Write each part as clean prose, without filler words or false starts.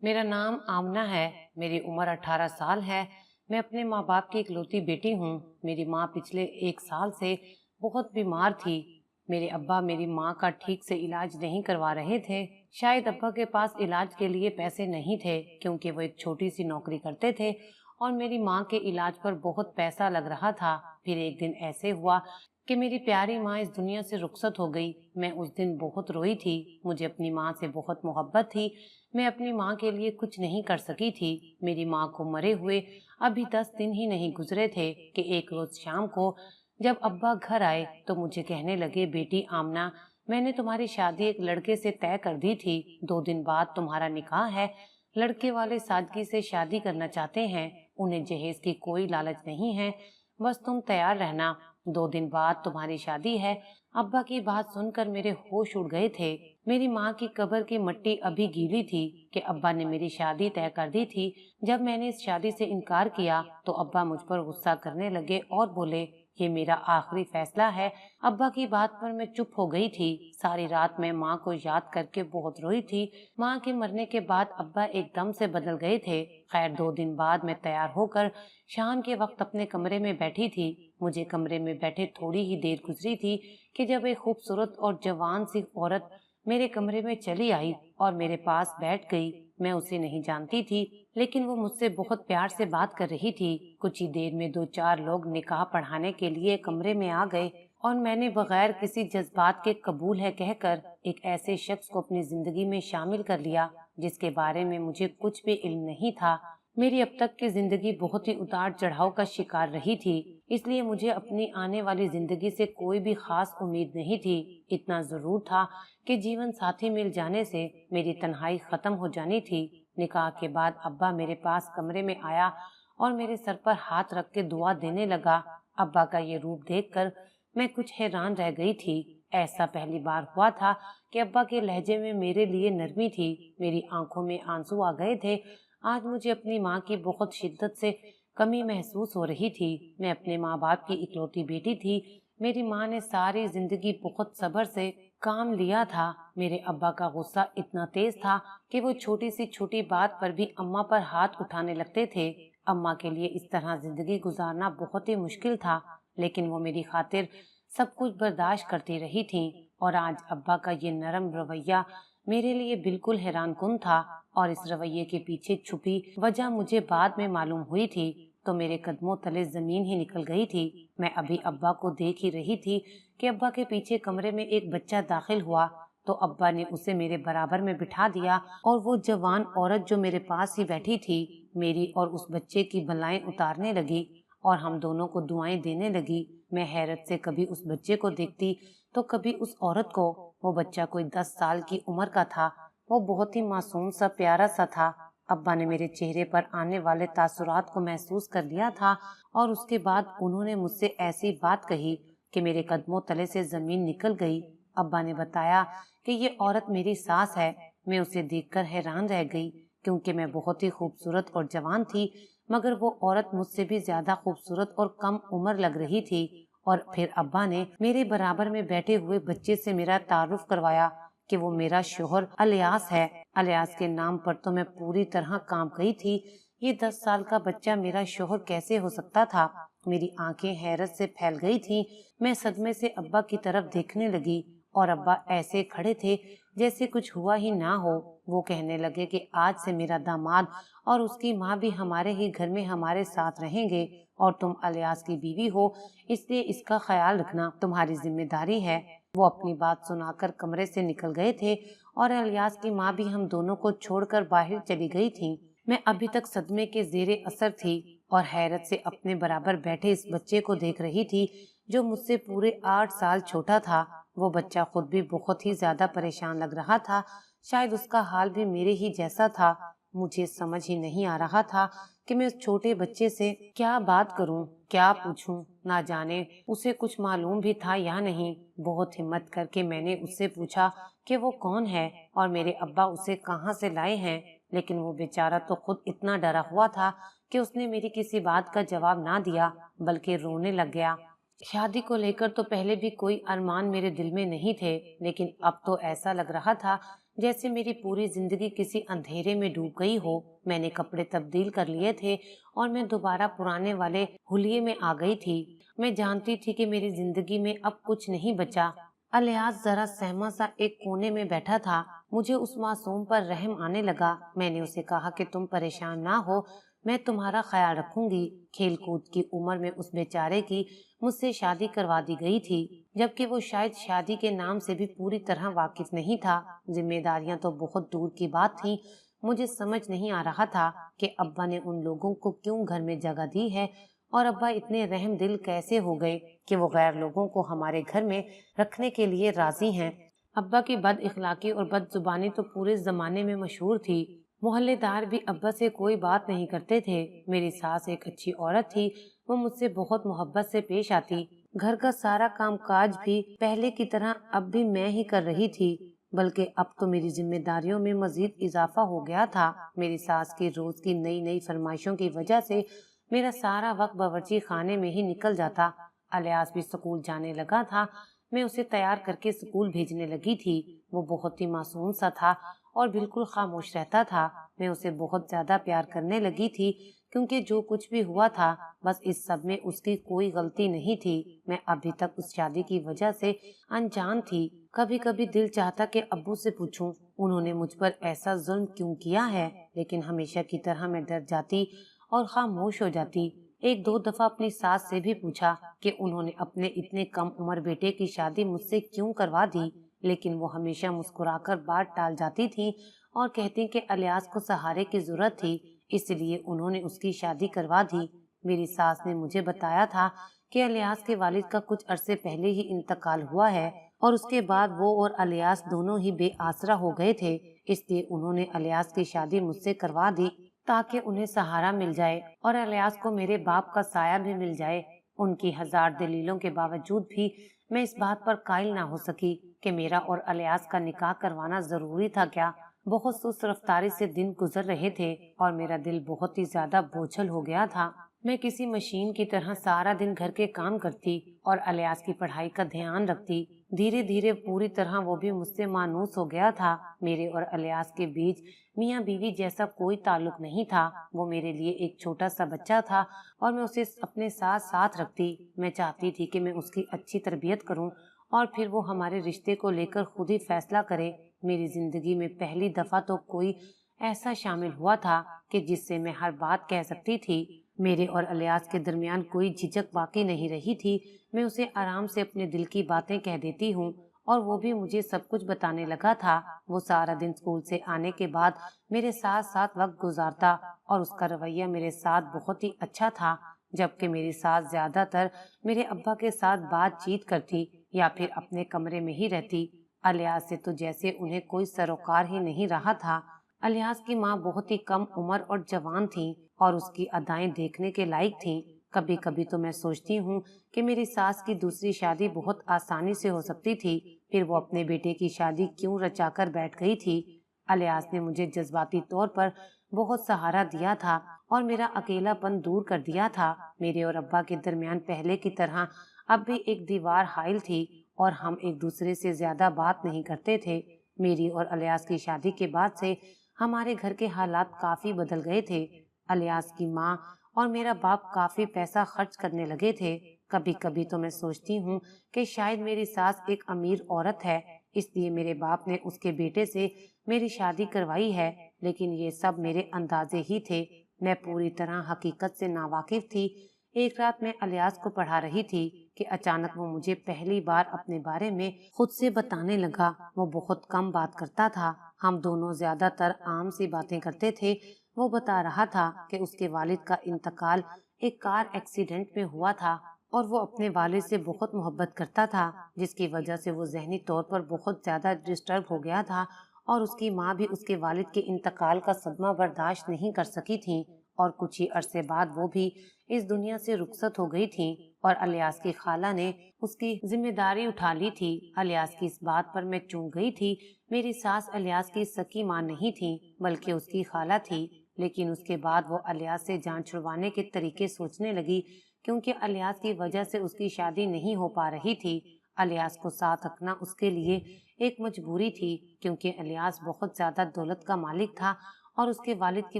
मेरा नाम आमना है। मेरी उम्र 18 साल है। मैं अपने माँ बाप की इकलौती बेटी हूँ। मेरी माँ पिछले 1 साल से बहुत बीमार थी। मेरे अब्बा मेरी माँ का ठीक से इलाज नहीं करवा रहे थे। शायद अब्बा के पास इलाज के लिए पैसे नहीं थे, क्योंकि वो एक छोटी सी नौकरी करते थे और मेरी माँ के इलाज पर बहुत पैसा लग रहा था। फिर एक दिन ऐसे हुआ कि मेरी प्यारी माँ इस दुनिया से रुखसत हो गई। मैं उस दिन बहुत रोई थी। मुझे अपनी माँ से बहुत मोहब्बत थी। मैं अपनी माँ के लिए कुछ नहीं कर सकी थी। मेरी माँ को मरे हुए अभी 10 दिन ही नहीं गुजरे थे कि एक रोज शाम को जब अब्बा घर आए तो मुझे कहने लगे, बेटी आमना, मैंने तुम्हारी शादी एक लड़के से तय कर दी थी। 2 दिन बाद तुम्हारा निकाह है। लड़के वाले सादगी से शादी करना चाहते हैं। उन्हें जहेज की कोई लालच नहीं है। बस तुम तैयार रहना। 2 दिन बाद तुम्हारी शादी है। अब्बा की बात सुनकर मेरे होश उड़ गए थे। मेरी माँ की कब्र की मिट्टी अभी गीली थी कि अब्बा ने मेरी शादी तय कर दी थी। जब मैंने इस शादी से इनकार किया तो अब्बा मुझ पर गुस्सा करने लगे और बोले, ये मेरा आखिरी फैसला है। अब्बा की बात पर मैं चुप हो गई थी। सारी रात मैं माँ को याद करके बहुत रोई थी। माँ के मरने के बाद अब्बा एकदम से बदल गए थे। खैर, 2 दिन बाद मैं तैयार होकर शाम के वक्त अपने कमरे में बैठी थी। मुझे कमरे में बैठे थोड़ी ही देर गुजरी थी कि जब एक खूबसूरत और जवान सी औरत मेरे कमरे में चली आई और मेरे पास बैठ गई। मैं उसे नहीं जानती थी, लेकिन वो मुझसे बहुत प्यार से बात कर रही थी। कुछ ही देर में 2-4 लोग निकाह पढ़ाने के लिए कमरे में आ गए और मैंने बगैर किसी जज्बात के कबूल है कहकर एक ऐसे शख्स को अपनी जिंदगी में शामिल कर लिया जिसके बारे में मुझे कुछ भी इल्म नहीं था। मेरी अब तक की जिंदगी बहुत ही उतार चढ़ाव का शिकार रही थी, इसलिए मुझे अपनी आने वाली जिंदगी से कोई भी खास उम्मीद नहीं थी। इतना जरूर था कि जीवन साथी मिल जाने से मेरी तन्हाई खत्म हो जानी थी। निकाह के बाद अब्बा मेरे पास कमरे में आया और मेरे सर पर हाथ रख के दुआ देने लगा। अब्बा का ये रूप देखकर मैं कुछ हैरान रह गई थी। ऐसा पहली बार हुआ था कि अब्बा के लहजे में मेरे लिए नरमी थी। मेरी आंखों में आंसू आ गए थे। आज मुझे अपनी माँ की बहुत शिद्दत से कमी महसूस हो रही थी। मैं अपने माँ बाप की इकलौती बेटी थी। मेरी माँ ने सारी जिंदगी बहुत सब्र से काम लिया था। मेरे अब्बा का गुस्सा इतना तेज था कि वो छोटी सी छोटी बात पर भी अम्मा पर हाथ उठाने लगते थे। अम्मा के लिए इस तरह जिंदगी गुजारना बहुत ही मुश्किल था, लेकिन वो मेरी खातिर सब कुछ बर्दाश्त करती रही थी। और आज अब्बा का ये नरम रवैया मेरे लिए बिल्कुल हैरानकुन था, और इस रवैये के पीछे छुपी वजह मुझे बाद में मालूम हुई थी तो मेरे कदमों तले जमीन ही निकल गई थी। मैं अभी अब्बा को देख ही रही थी कि अब्बा के पीछे कमरे में एक बच्चा दाखिल हुआ तो अब्बा ने उसे मेरे बराबर में बिठा दिया और वो जवान औरत जो मेरे पास ही बैठी थी मेरी और उस बच्चे की बलाएं उतारने लगी और हम दोनों को दुआएं देने लगी। मैं हैरत से कभी उस बच्चे को देखती तो कभी उस औरत को। वो बच्चा कोई 10 साल की उम्र का था। वो बहुत ही मासूम सा प्यारा सा था। अब्बा ने मेरे चेहरे पर आने वाले तासुरात को महसूस कर लिया था और उसके बाद उन्होंने मुझसे ऐसी बात कही कि मेरे कदमों तले से जमीन निकल गई। अब्बा ने बताया कि ये औरत मेरी सास है। मैं उसे देखकर हैरान रह गई, क्योंकि मैं बहुत ही खूबसूरत और जवान थी, मगर वो औरत मुझसे भी ज्यादा खूबसूरत और कम उम्र लग रही थी। और फिर अब्बा ने मेरे बराबर में बैठे हुए बच्चे से मेरा तारुफ करवाया कि वो मेरा शोहर अलियास है। अलियास के नाम पर तो मैं पूरी तरह कांप गई थी। ये 10 साल का बच्चा मेरा शोहर कैसे हो सकता था? मेरी आंखें हैरत से फैल गई थी। मैं सदमे से अब्बा की तरफ देखने लगी और अब्बा ऐसे खड़े थे जैसे कुछ हुआ ही ना हो। वो कहने लगे कि आज से मेरा दामाद और उसकी माँ भी हमारे ही घर में हमारे साथ रहेंगे और तुम अलियास की बीवी हो, इसलिए इसका ख्याल रखना तुम्हारी जिम्मेदारी है। वो अपनी बात सुनाकर कमरे से निकल गए थे और अलियास की माँ भी हम दोनों को छोड़कर बाहर चली गई थी। मैं अभी तक सदमे के जेरे असर थी और हैरत से अपने बराबर बैठे इस बच्चे को देख रही थी जो मुझसे पूरे 8 साल छोटा था। वो बच्चा खुद भी बहुत ही ज्यादा परेशान लग रहा था। शायद उसका हाल भी मेरे ही जैसा था। मुझे समझ ही नहीं आ रहा था कि मैं उस छोटे बच्चे से क्या बात करूं, क्या पूछूं। ना जाने उसे कुछ मालूम भी था या नहीं। बहुत हिम्मत करके मैंने उससे पूछा कि वो कौन है और मेरे अब्बा उसे कहाँ से लाए हैं, लेकिन वो बेचारा तो खुद इतना डरा हुआ था कि उसने मेरी किसी बात का जवाब ना दिया, बल्कि रोने लग गया। शादी को लेकर तो पहले भी कोई अरमान मेरे दिल में नहीं थे, लेकिन अब तो ऐसा लग रहा था जैसे मेरी पूरी जिंदगी किसी अंधेरे में डूब गई हो। मैंने कपड़े तब्दील कर लिए थे और मैं दोबारा पुराने वाले हुलिये में आ गई थी। मैं जानती थी कि मेरी जिंदगी में अब कुछ नहीं बचा। अलियास जरा सहमा सा एक कोने में बैठा था। मुझे उस मासूम पर रहम आने लगा। मैंने उसे कहा कि तुम परेशान ना हो, मैं तुम्हारा ख्याल रखूंगी। खेल कूद की उम्र में उस बेचारे की मुझसे शादी करवा दी गई थी, जबकि वो शायद शादी के नाम से भी पूरी तरह वाकिफ नहीं था। जिम्मेदारियां तो बहुत दूर की बात थी। मुझे समझ नहीं आ रहा था कि अब्बा ने उन लोगों को क्यों घर में जगह दी है, और अब्बा इतने रहम दिल कैसे हो गए कि वो गैर लोगों को हमारे घर में रखने के लिए राजी हैं। अब्बा की बद इखलाकी और बद जुबानी तो पूरे जमाने में मशहूर थी। मोहल्लेदार भी अब्बा से कोई बात नहीं करते थे। मेरी सास एक अच्छी औरत थी। वो मुझसे बहुत मोहब्बत से पेश आती। घर का सारा काम काज भी पहले की तरह अब भी मैं ही कर रही थी, बल्कि अब तो मेरी जिम्मेदारियों में मजीद इजाफा हो गया था। मेरी सास की रोज की नई नई फरमाइशों की वजह से मेरा सारा वक्त बावर्ची खाने में ही निकल जाता। अलियास भी स्कूल जाने लगा था। मैं उसे तैयार करके स्कूल भेजने लगी थी। वो बहुत ही मासूम सा था और बिल्कुल खामोश रहता था। मैं उसे बहुत ज्यादा प्यार करने लगी थी, क्योंकि जो कुछ भी हुआ था बस इस सब में उसकी कोई गलती नहीं थी। मैं अभी तक उस शादी की वजह से अनजान थी। कभी कभी दिल चाहता कि अब्बू से पूछूं उन्होंने मुझ पर ऐसा जुल्म क्यों किया है, लेकिन हमेशा की तरह मैं डर जाती और खामोश हो जाती। एक दो दफा अपनी सास से भी पूछा कि उन्होंने अपने इतने कम उम्र बेटे की शादी मुझसे क्यों करवा दी, लेकिन वो हमेशा मुस्कुराकर बात टाल जाती थी और कहती कि अलियास को सहारे की जरूरत थी, इसलिए उन्होंने उसकी शादी करवा दी। मेरी सास ने मुझे बताया था कि अलियास के वालिद का कुछ अरसे पहले ही इंतकाल हुआ है और उसके बाद वो और अलियास दोनों ही बेआसरा हो गए थे। इसलिए उन्होंने अलियास की शादी मुझसे करवा दी ताकि उन्हें सहारा मिल जाए और अलियास को मेरे बाप का साया भी मिल जाए। उनकी हजार दलीलों के बावजूद भी मैं इस बात पर कायल ना हो सकी कि मेरा और अलियास का निकाह करवाना जरूरी था क्या। बहुत सुस्त रफ्तारी से दिन गुजर रहे थे और मेरा दिल बहुत ही ज्यादा बोझल हो गया था। मैं किसी मशीन की तरह सारा दिन घर के काम करती और अलियास की पढ़ाई का ध्यान रखती। धीरे धीरे पूरी तरह वो भी मुझसे मानूस हो गया था। मेरे और अलियास के बीच मियाँ बीवी जैसा कोई ताल्लुक नहीं था। वो मेरे लिए एक छोटा सा बच्चा था और मैं उसे अपने साथ साथ रखती। मैं चाहती थी कि मैं उसकी अच्छी तरबियत करूं और फिर वो हमारे रिश्ते को लेकर खुद ही फैसला करे। मेरी जिंदगी में पहली दफा तो कोई ऐसा शामिल हुआ था कि जिससे मैं हर बात कह सकती थी। मेरे और अलियास के दरमियान कोई झिझक बाकी नहीं रही थी। मैं उसे आराम से अपने दिल की बातें कह देती हूँ और वो भी मुझे सब कुछ बताने लगा था। वो सारा दिन स्कूल से आने के बाद मेरे साथ साथ वक्त गुजारता और उसका रवैया मेरे साथ बहुत ही अच्छा था, जबकि मेरी सास ज्यादातर मेरे अब्बा के साथ बातचीत करती या फिर अपने कमरे में ही रहती। अलियास से तो जैसे उन्हें कोई सरोकार ही नहीं रहा था। अलियास की माँ बहुत ही कम उम्र और जवान थी और उसकी अदाएं देखने के लायक थीं। कभी कभी तो मैं सोचती हूँ कि मेरी सास की दूसरी शादी बहुत आसानी से हो सकती थी, फिर वो अपने बेटे की शादी क्यों रचाकर बैठ गई थी। अलियास ने मुझे जज्बाती तौर पर बहुत सहारा दिया था और मेरा अकेलापन दूर कर दिया था। मेरे और अब्बा के दरमियान पहले की तरह अब भी एक दीवार हाइल थी और हम एक दूसरे से ज्यादा बात नहीं करते थे। मेरी और अलियास की शादी के बाद से हमारे घर के हालात काफी बदल गए थे। अलियास की माँ और मेरा बाप काफी पैसा खर्च करने लगे थे। कभी कभी तो मैं सोचती हूँ कि शायद मेरी सास एक अमीर औरत है, इसलिए मेरे बाप ने उसके बेटे से मेरी शादी करवाई है, लेकिन ये सब मेरे अंदाजे ही थे। मैं पूरी तरह हकीकत से नावाकिफ थी। एक रात मैं अलियास को पढ़ा रही थी कि अचानक वो मुझे पहली बार अपने बारे में खुद से बताने लगा। वो बहुत कम बात करता था। हम दोनों ज्यादातर आम सी बातें करते थे। वो बता रहा था कि उसके वालिद का इंतकाल एक कार एक्सीडेंट में हुआ था और वो अपने वालिद से बहुत मोहब्बत करता था, जिसकी वजह से वो जहनी तौर पर बहुत ज्यादा डिस्टर्ब हो गया था और उसकी माँ भी उसके वालिद के इंतकाल का सदमा बर्दाश्त नहीं कर सकी थी और कुछ ही अरसे बाद वो भी इस दुनिया से रुखसत हो गई थी और अलियास की खाला ने उसकी जिम्मेदारी उठा ली थी। अलियास की इस बात पर मैं चूक गई थी। मेरी सास अलियास की सकी माँ नहीं थी, बल्कि उसकी खाला थी। लेकिन उसके बाद वो अलियास से जान छुड़वाने के तरीके सोचने लगी, क्योंकि अलियास की वजह से उसकी शादी नहीं हो पा रही थी। الیاس کو ساتھ رکھنا اس کے لیے ایک مجبوری تھی، کیونکہ الیاس بہت زیادہ دولت کا مالک تھا اور اس کے والد کی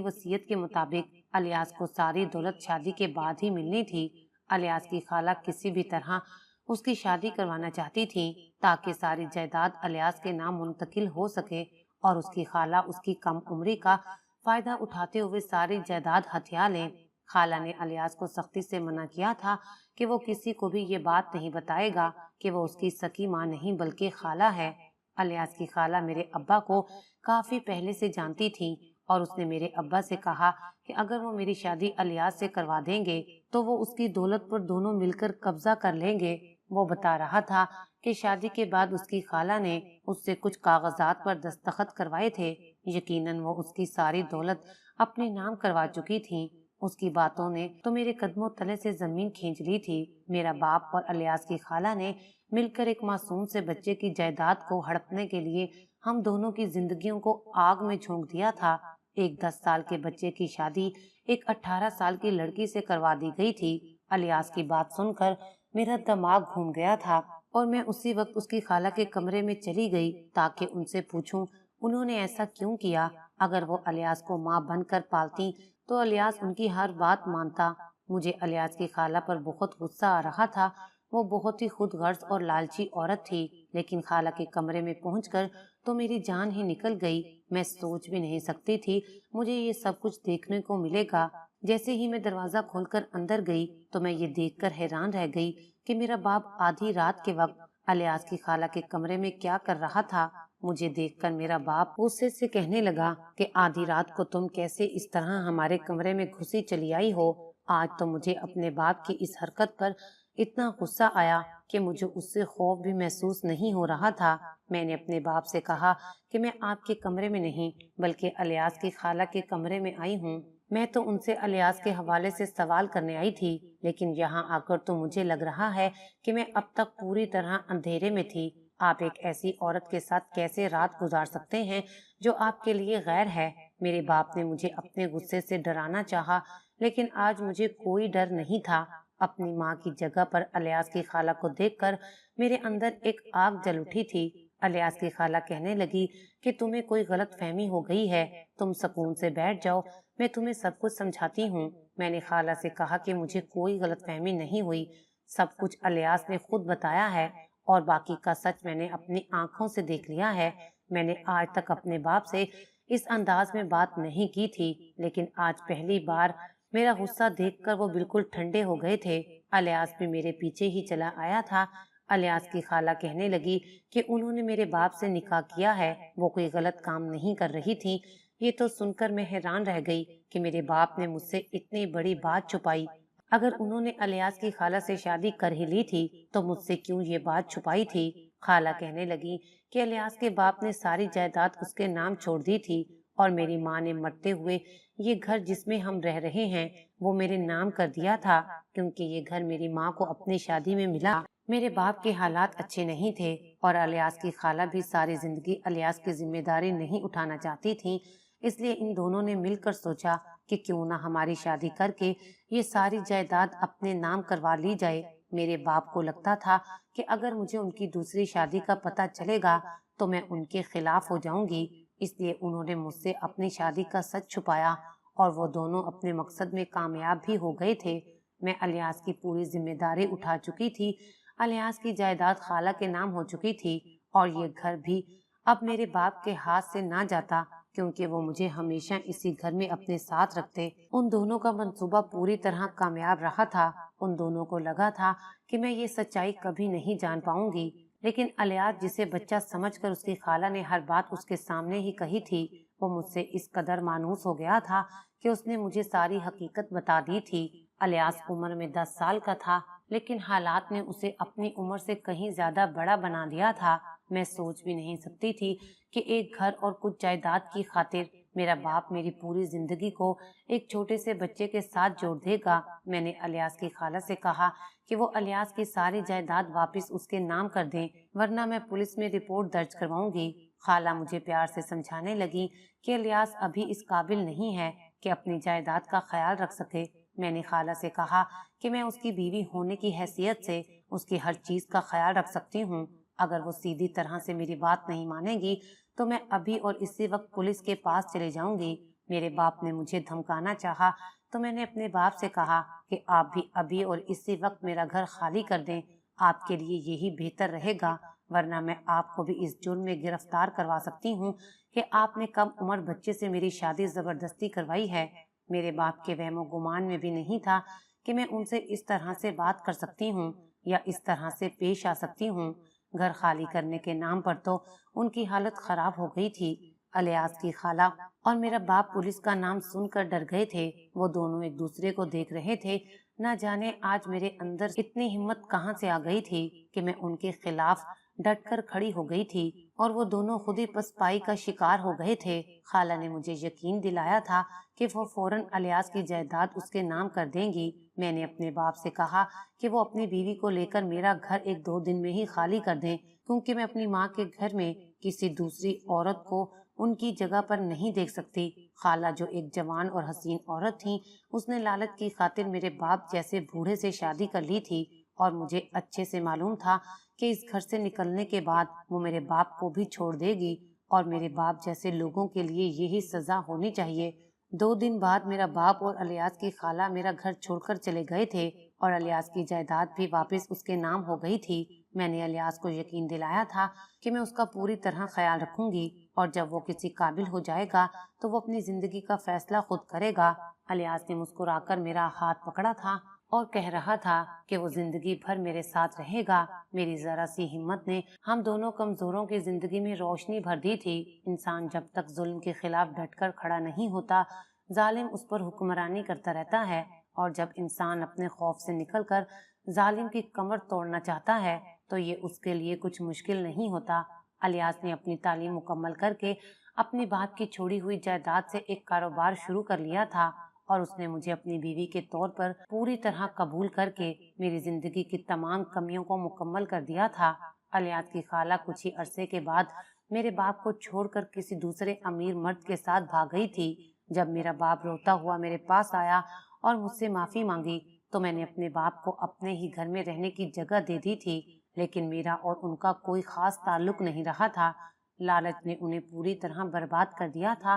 وصیت کے مطابق الیاس کو ساری دولت شادی کے بعد ہی ملنی تھی۔ الیاس کی خالہ کسی بھی طرح اس کی شادی کروانا چاہتی تھی تاکہ ساری جائیداد الیاس کے نام منتقل ہو سکے، اور اس کی خالہ اس کی کم عمری کا فائدہ اٹھاتے ہوئے ساری جائیداد ہتھیا لے۔ خالہ نے الیاس کو سختی سے منع کیا تھا کہ وہ کسی کو بھی یہ بات نہیں بتائے گا کہ وہ اس کی سکی ماں نہیں بلکہ خالہ ہے۔ الیاس کی خالہ میرے ابا کو کافی پہلے سے جانتی تھی اور اس نے میرے ابا سے کہا کہ اگر وہ میری شادی الیاس سے کروا دیں گے تو وہ اس کی دولت پر دونوں مل کر قبضہ کر لیں گے۔ وہ بتا رہا تھا کہ شادی کے بعد اس کی خالہ نے اس سے کچھ کاغذات پر دستخط کروائے تھے، یقیناً وہ اس کی ساری دولت اپنے نام کروا چکی تھی۔ اس کی باتوں نے تو میرے قدموں تلے سے زمین کھینچ لی تھی۔ میرا باپ اور الیاس کی خالہ نے مل کر ایک معصوم سے بچے کی جائیداد کو ہڑپنے کے لیے ہم دونوں کی زندگیوں کو آگ میں جھونک دیا تھا۔ ایک 10 سال کے بچے کی شادی ایک 18 سال کی لڑکی سے کروا دی گئی تھی۔ الیاس کی بات سن کر میرا دماغ گھوم گیا تھا اور میں اسی وقت اس کی خالہ کے کمرے میں چلی گئی تاکہ ان سے پوچھوں انہوں نے ایسا کیوں کیا۔ اگر وہ الیاس کو ماں بن کر پالتی تو الیاس ان کی ہر بات مانتا۔ مجھے الیاس کی خالہ پر بہت غصہ آ رہا تھا۔ وہ بہت ہی خود غرض اور لالچی عورت تھی، لیکن خالہ کے کمرے میں پہنچ کر تو میری جان ہی نکل گئی۔ میں سوچ بھی نہیں سکتی تھی مجھے یہ سب کچھ دیکھنے کو ملے گا۔ جیسے ہی میں دروازہ کھول کر اندر گئی تو میں یہ دیکھ کر حیران رہ گئی کہ میرا باپ آدھی رات کے وقت الیاس کی خالہ کے کمرے میں کیا کر رہا تھا۔ مجھے دیکھ کر میرا باپ غصے سے کہنے لگا کہ آدھی رات کو تم کیسے اس طرح ہمارے کمرے میں گھسی چلی آئی ہو۔ آج تو مجھے اپنے باپ کی اس حرکت پر اتنا غصہ آیا کہ مجھے اس سے خوف بھی محسوس نہیں ہو رہا تھا۔ میں نے اپنے باپ سے کہا کہ میں آپ کے کمرے میں نہیں بلکہ الیاس کی خالہ کے کمرے میں آئی ہوں۔ میں تو ان سے الیاس کے حوالے سے سوال کرنے آئی تھی، لیکن یہاں آ کر تو مجھے لگ رہا ہے کہ میں اب تک پوری طرح اندھیرے میں تھی۔ آپ ایک ایسی عورت کے ساتھ کیسے رات گزار سکتے ہیں جو آپ کے لیے غیر ہے؟ میرے باپ نے مجھے اپنے غصے سے ڈرانا چاہا، لیکن آج مجھے کوئی ڈر نہیں تھا۔ اپنی ماں کی جگہ پر الیاس کی خالہ کو دیکھ کر میرے اندر ایک آگ جل اٹھی تھی۔ الیاس کی خالہ کہنے لگی کہ تمہیں کوئی غلط فہمی ہو گئی ہے، تم سکون سے بیٹھ جاؤ، میں تمہیں سب کچھ سمجھاتی ہوں۔ میں نے خالہ سے کہا کہ مجھے کوئی غلط فہمی نہیں ہوئی، سب کچھ الیاس نے خود بتایا ہے اور باقی کا سچ میں نے اپنی آنکھوں سے دیکھ لیا ہے۔ میں نے آج تک اپنے باپ سے اس انداز میں بات نہیں کی تھی، لیکن آج پہلی بار میرا غصہ دیکھ کر وہ بالکل ٹھنڈے ہو گئے تھے۔ الیاس بھی میرے پیچھے ہی چلا آیا تھا۔ الیاس کی خالہ کہنے لگی کہ انہوں نے میرے باپ سے نکاح کیا ہے، وہ کوئی غلط کام نہیں کر رہی تھی۔ یہ تو سن کر میں حیران رہ گئی کہ میرے باپ نے مجھ سے اتنی بڑی بات چھپائی۔ اگر انہوں نے الیاس کی خالہ سے شادی کر ہی لی تھی تو مجھ سے کیوں یہ بات چھپائی تھی؟ خالہ کہنے لگی کہ الیاس کے باپ نے ساری جائیداد اس کے نام چھوڑ دی تھی اور میری ماں نے مرتے ہوئے یہ گھر جس میں ہم رہ رہے ہیں وہ میرے نام کر دیا تھا، کیونکہ یہ گھر میری ماں کو اپنی شادی میں ملا۔ میرے باپ کے حالات اچھے نہیں تھے اور الیاس کی خالہ بھی ساری زندگی الیاس کی ذمہ داری نہیں اٹھانا چاہتی تھی، اس لیے ان دونوں نے مل کر سوچا کہ کیوں نہ ہماری شادی کر کے یہ ساری جائیداد اپنے نام کروا لی جائے۔ میرے باپ کو لگتا تھا کہ اگر مجھے ان کی دوسری شادی کا پتہ چلے گا تو میں ان کے خلاف ہو جاؤں گی، اس لیے انہوں نے مجھ سے اپنی شادی کا سچ چھپایا اور وہ دونوں اپنے مقصد میں کامیاب بھی ہو گئے تھے۔ میں الیاس کی پوری ذمہ داری اٹھا چکی تھی، الیاس کی جائیداد خالہ کے نام ہو چکی تھی اور یہ گھر بھی اب میرے باپ کے ہاتھ سے نہ جاتا، کیونکہ وہ مجھے ہمیشہ اسی گھر میں اپنے ساتھ رکھتے۔ ان دونوں کا منصوبہ پوری طرح کامیاب رہا تھا۔ ان دونوں کو لگا تھا کہ میں یہ سچائی کبھی نہیں جان پاؤں گی، لیکن الیاس جسے بچہ سمجھ کر اس کی خالہ نے ہر بات اس کے سامنے ہی کہی تھی، وہ مجھ سے اس قدر مانوس ہو گیا تھا کہ اس نے مجھے ساری حقیقت بتا دی تھی۔ الیاس عمر میں 10 سال کا تھا، لیکن حالات نے اسے اپنی عمر سے کہیں زیادہ بڑا بنا دیا تھا۔ میں سوچ بھی نہیں سکتی تھی کہ ایک گھر اور کچھ جائیداد کی خاطر میرا باپ میری پوری زندگی کو ایک چھوٹے سے بچے کے ساتھ جوڑ دے گا۔ میں نے الیاس کی خالہ سے کہا کہ وہ الیاس کی ساری جائیداد واپس اس کے نام کر دیں، ورنہ میں پولیس میں رپورٹ درج کرواؤں گی۔ خالہ مجھے پیار سے سمجھانے لگی کہ الیاس ابھی اس قابل نہیں ہے کہ اپنی جائیداد کا خیال رکھ سکے۔ میں نے خالہ سے کہا کہ میں اس کی بیوی ہونے کی حیثیت سے اس کی ہر چیز کا خیال رکھ سکتی ہوں۔ اگر وہ سیدھی طرح سے میری بات نہیں مانے گی تو میں ابھی اور اسی وقت پولیس کے پاس چلے جاؤں گی۔ میرے باپ نے مجھے دھمکانا چاہا تو میں نے اپنے باپ سے کہا کہ آپ بھی ابھی اور اسی وقت میرا گھر خالی کر دیں، آپ کے لیے یہی بہتر رہے گا، ورنہ میں آپ کو بھی اس جرم میں گرفتار کروا سکتی ہوں کہ آپ نے کم عمر بچے سے میری شادی زبردستی کروائی ہے۔ میرے باپ کے وہم و گمان میں بھی نہیں تھا کہ میں ان سے اس طرح سے بات کر سکتی ہوں یا اس طرح سے پیش آ سکتی ہوں۔ گھر خالی کرنے کے نام پر تو ان کی حالت خراب ہو گئی تھی۔ الیاس کی خالہ اور میرا باپ پولیس کا نام سن کر ڈر گئے تھے۔ وہ دونوں ایک دوسرے کو دیکھ رہے تھے۔ نہ جانے آج میرے اندر اتنی ہمت کہاں سے آ گئی تھی کہ میں ان کے خلاف ڈٹ کر کھڑی ہو گئی تھی، اور وہ دونوں خود ہی پسپائی کا شکار ہو گئے تھے۔ خالہ نے مجھے یقین دلایا تھا کہ وہ فوراً الیاس کی جائیداد اس کے نام کر دیں گی۔ میں نے اپنے باپ سے کہا کہ وہ اپنی بیوی کو لے کر میرا گھر 1-2 دن میں ہی خالی کر دیں، کیونکہ میں اپنی ماں کے گھر میں کسی دوسری عورت کو ان کی جگہ پر نہیں دیکھ سکتی۔ خالہ جو ایک جوان اور حسین عورت تھی، اس نے لالچ کی خاطر میرے باپ جیسے بوڑھے سے شادی کر لی تھی، اور مجھے اچھے سے معلوم تھا کہ اس گھر سے نکلنے کے بعد وہ میرے باپ کو بھی چھوڑ دے گی، اور میرے باپ جیسے لوگوں کے لیے یہی سزا ہونی چاہیے۔ 2 دن بعد میرا باپ اور الیاس کی خالہ میرا گھر چھوڑ کر چلے گئے تھے، اور الیاس کی جائیداد بھی واپس اس کے نام ہو گئی تھی۔ میں نے الیاس کو یقین دلایا تھا کہ میں اس کا پوری طرح خیال رکھوں گی، اور جب وہ کسی قابل ہو جائے گا تو وہ اپنی زندگی کا فیصلہ خود کرے گا۔ الیاس نے مسکرا کر میرا ہاتھ پکڑا تھا اور کہہ رہا تھا کہ وہ زندگی بھر میرے ساتھ رہے گا۔ میری ذرا سی ہمت نے ہم دونوں کمزوروں کی زندگی میں روشنی بھر دی تھی۔ انسان جب تک ظلم کے خلاف ڈٹ کر کھڑا نہیں ہوتا، ظالم اس پر حکمرانی کرتا رہتا ہے، اور جب انسان اپنے خوف سے نکل کر ظالم کی کمر توڑنا چاہتا ہے تو یہ اس کے لیے کچھ مشکل نہیں ہوتا۔ الیاس نے اپنی تعلیم مکمل کر کے اپنی باپ کی چھوڑی ہوئی جائیداد سے ایک کاروبار شروع کر لیا تھا، اور اس نے مجھے اپنی بیوی کے طور پر پوری طرح قبول کر کے میری زندگی کی تمام کمیوں کو مکمل کر دیا تھا۔ الیاس کی خالہ کچھ ہی عرصے کے بعد میرے باپ کو چھوڑ کر کسی دوسرے امیر مرد کے ساتھ بھاگ گئی تھی۔ جب میرا باپ روتا ہوا میرے پاس آیا اور مجھ سے معافی مانگی تو میں نے اپنے باپ کو اپنے ہی گھر میں رہنے کی جگہ دے دی تھی، لیکن میرا اور ان کا کوئی خاص تعلق نہیں رہا تھا۔ لالچ نے انہیں پوری طرح برباد کر دیا تھا،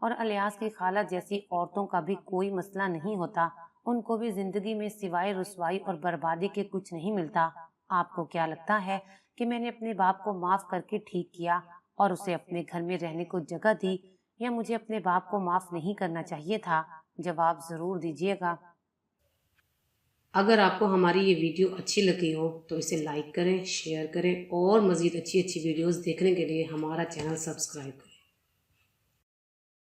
اور الیاس کی خالہ جیسی عورتوں کا بھی کوئی مسئلہ نہیں ہوتا، ان کو بھی زندگی میں سوائے رسوائی اور بربادی کے کچھ نہیں ملتا۔ آپ کو کیا لگتا ہے کہ میں نے اپنے باپ کو معاف کر کے ٹھیک کیا اور اسے اپنے گھر میں رہنے کو جگہ دی، یا مجھے اپنے باپ کو معاف نہیں کرنا چاہیے تھا؟ جواب ضرور دیجیے گا۔ اگر آپ کو ہماری یہ ویڈیو اچھی لگی ہو تو اسے لائک کریں، شیئر کریں، اور مزید اچھی ویڈیوز دیکھنے کے لیے ہمارا چینل سبسکرائب کریں۔